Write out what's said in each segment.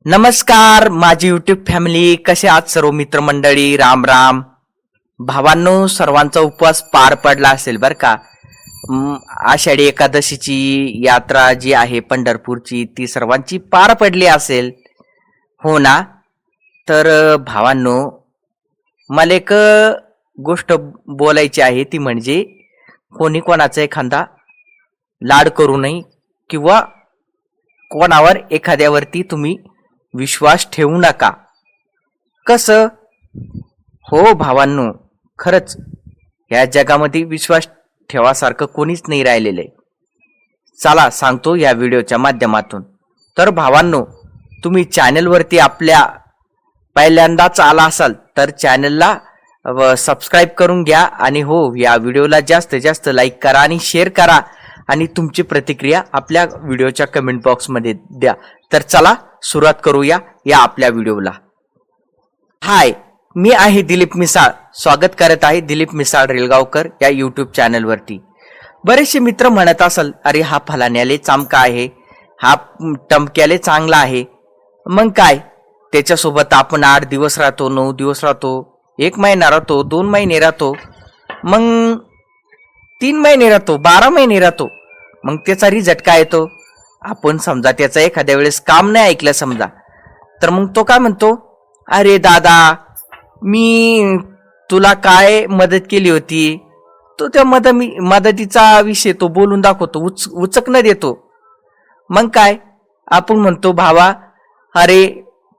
नमस्कार माझी YouTube family, कसे आहात सर्व मित्रमंडळी. राम राम भावांनो, सर्वांचा उपवास पार पडला असेल बर का. आषाढी एकादशीची यात्रा जी आहे पंढरपूरची ती सर्वांची पार पडली असेल, हो ना. तर भावांनो, मला एक गोष्ट बोलायची आहे, ती म्हणजे कोणी कोणाचा एखादा लाड करू नये किंवा कोणावर एखाद्यावरती तुम्ही विश्वास ठेवू नका. कसं हो भावांनो, खरंच या जगामध्ये विश्वास ठेवासारखं कोणीच नाही राहिलेलं आहे. चला सांगतो या व्हिडिओच्या माध्यमातून. तर भावांनो, तुम्ही चॅनलवरती आपल्या पहिल्यांदाच आला असाल तर चॅनलला सबस्क्राईब करून घ्या आणि हो, या व्हिडिओला जास्तीत जास्त लाईक करा आणि शेअर करा आणि तुमची प्रतिक्रिया आपल्या व्हिडिओच्या कमेंट बॉक्समध्ये द्या. तर चला सुरुवात करूया या आपल्या व्हिडिओला. हाय, मी आहे दिलीप मिसाळ. स्वागत करत आहे दिलीप मिसाळ रेलगावकर या यूट्यूब चॅनलवरती. बरेचसे मित्र म्हणत असाल, अरे हा फलाण्याले चामका आहे, हा टमक्याले चांगला आहे. मग काय, त्याच्यासोबत आपण 8 दिवस राहतो, 9 दिवस राहतो, 1 महिना राहतो, 2 महिने राहतो, मग 3 महिने राहतो, 12 महिने राहतो. मग त्याचा रिझल्ट काय येतो? आपण समजा त्याचा एखाद्या वेळेस काम नाही ऐकलं समजा, तर मग तो काय म्हणतो, अरे दादा मी तुला काय मदत केली होती. तो त्या मदतीचा विषय तो बोलून दाखवतो, उचकणं देतो. मग काय, आपण म्हणतो भावा, अरे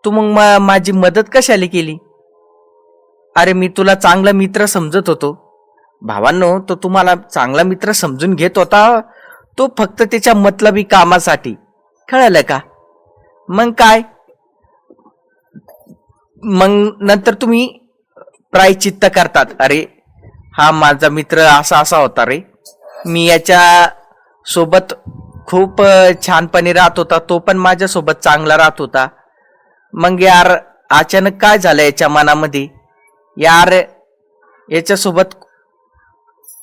तू मग माझी मदत कशाला केली? अरे मी तुला चांगला मित्र समजत होतो. भावांनो, तो तुम्हाला चांगला मित्र समजून घेत होता, तो फक्त त्याच्या मतलबी कामासाठी. कळलं का? मग काय, मग नंतर तुम्ही प्रायश्चित्त करतात, अरे हा माझा मित्र असा असा होता रे, मी याच्या सोबत खूप छानपणे राहत होता, तो पण माझ्या सोबत चांगला राहत होता. मग यार अचानक काय झालं याच्या मनामध्ये, यार याच्यासोबत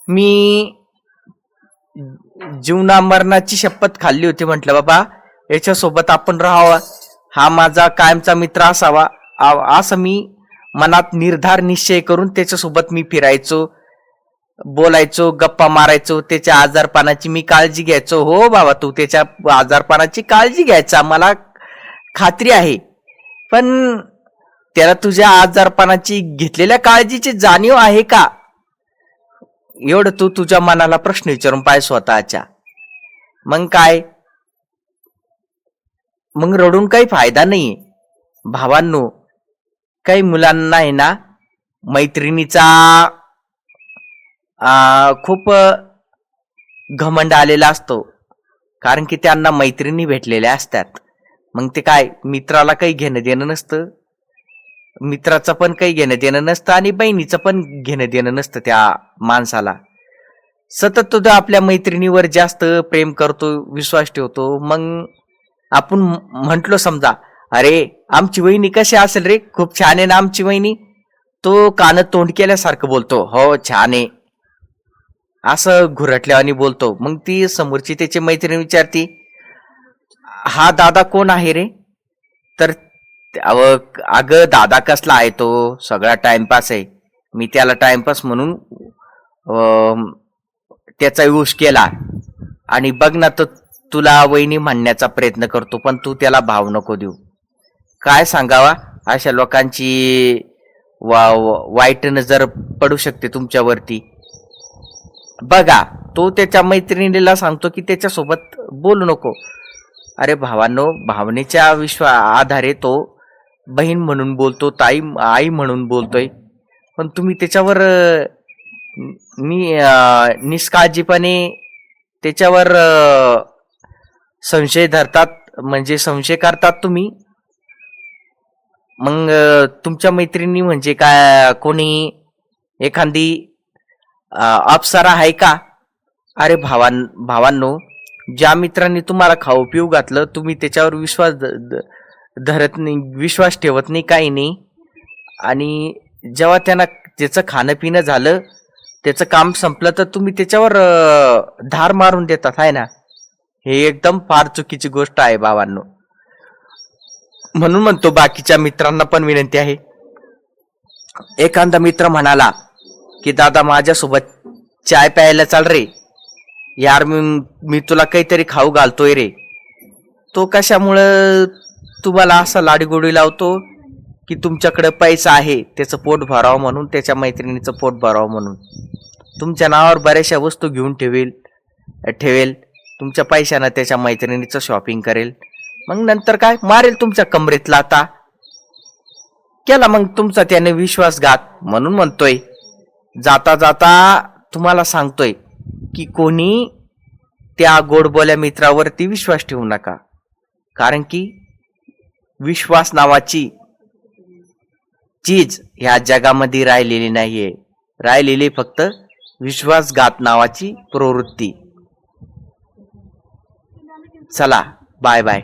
मी जीवना मरणाची शपथ खाल्ली होती. म्हटलं बाबा याच्यासोबत आपण राहावं, हा माझा कायमचा मित्र असावा, असं मी मनात निर्धार निश्चय करून त्याच्यासोबत मी फिरायचो, बोलायचो, गप्पा मारायचो, त्याच्या आजारपणाची मी काळजी घ्यायचो. हो बाबा, तू त्याच्या आजारपणाची काळजी घ्यायचा मला खात्री आहे, पण त्याला तुझ्या आजारपणाची घेतलेल्या काळजीची जाणीव आहे का? एवढं तू तुझ्या मनाला प्रश्न विचारून पाय स्वतःच्या. मग काय, मग रडून काही फायदा नाही भावांनो. काही मुलांना आहे ना मैत्रिणीचा खूप घमंड आलेला असतो, कारण की त्यांना मैत्रिणी भेटलेल्या असतात. मग ते काय, मित्राला काही घेणं देणं नसतं, मित्राचं पण काही घेणं देणं नसतं आणि बहिणीचं पण घेणं देणं नसतं. त्या माणसाला सतत तो आपल्या मैत्रिणीवर जास्त प्रेम करतो, विश्वास ठेवतो. मग आपण म्हंटलो समजा, अरे आमची वहिनी कशी असेल रे, खूप छान आहे ना आमची वहिनी, तो कान तोंड केल्यासारखं बोलतो, हो छान आहे असं घुरटल्यावानी बोलतो. मग ती समोरची त्याची मैत्रीण विचारती, हा दादा कोण आहे रे? तर अगं दादा कसला आहे, तो सगळा टाइमपास आहे, मी त्याला टाइमपास म्हणून त्याचा यूज केला आणि बघ ना, तर तुला वहिनी म्हणण्याचा प्रयत्न करतो, पण तू त्याला भाव नको देऊ. काय सांगावा, अशा लोकांची वाईट नजर पडू शकते तुमच्यावरती. बघा, तो त्याच्या मैत्रिणीला सांगतो की त्याच्यासोबत बोलू नको. अरे भावांनो, भावनेच्या आधारे तो बहीण म्हणून बोलतो, आई म्हणून बोलतोय, पण तुम्ही त्याच्यावर निष्काळजीपणे त्याच्यावर संशय धरतात, म्हणजे संशय करतात तुम्ही. मग तुमच्या मैत्रिणी म्हणजे काय, कोणी एखादी अप्सरा आहे का? अरे भावांनो, ज्या मित्रांनी तुम्हाला खाऊ पिऊ घातलं, तुम्ही त्याच्यावर धरत नाही, विश्वास ठेवत नाही, काही नाही, आणि जेव्हा त्यांना त्याचं खाणं पिणं झालं, त्याचं काम संपलं, तर तुम्ही त्याच्यावर धार मारून देतात, आहे ना. हे एकदम फार चुकीची गोष्ट आहे भावांनो. म्हणून म्हणतो बाकीच्या मित्रांना पण विनंती आहे, एखादा मित्र म्हणाला की दादा माझ्यासोबत चाय प्यायला चाल रे यार, मी तुला काहीतरी खाऊ घालतोय रे, तो कशामुळं तुम्हाला असा लाडीगोडी लावतो की तुमच्याकडे पैसा आहे त्याचं पोट भरावं म्हणून, त्याच्या मैत्रिणीचं पोट भरावं म्हणून तुमच्या नावावर बऱ्याचशा वस्तू घेऊन ठेवेल तुमच्या पैशानं त्याच्या मैत्रिणीचं शॉपिंग करेल, मग नंतर काय मारेल तुमच्या कमरेत लाथा. केला मग तुमचा त्याने विश्वासघात. म्हणून म्हणतोय जाता जाता तुम्हाला सांगतोय की कोणी त्या गोडबोल्या मित्रावरती विश्वास ठेवू नका, कारण की विश्वास नावाची चीज ह्या जगामध्ये राहिलेली नाहीये, राहिलेली फक्त विश्वासघात नावाची प्रवृत्ती. चला बाय बाय.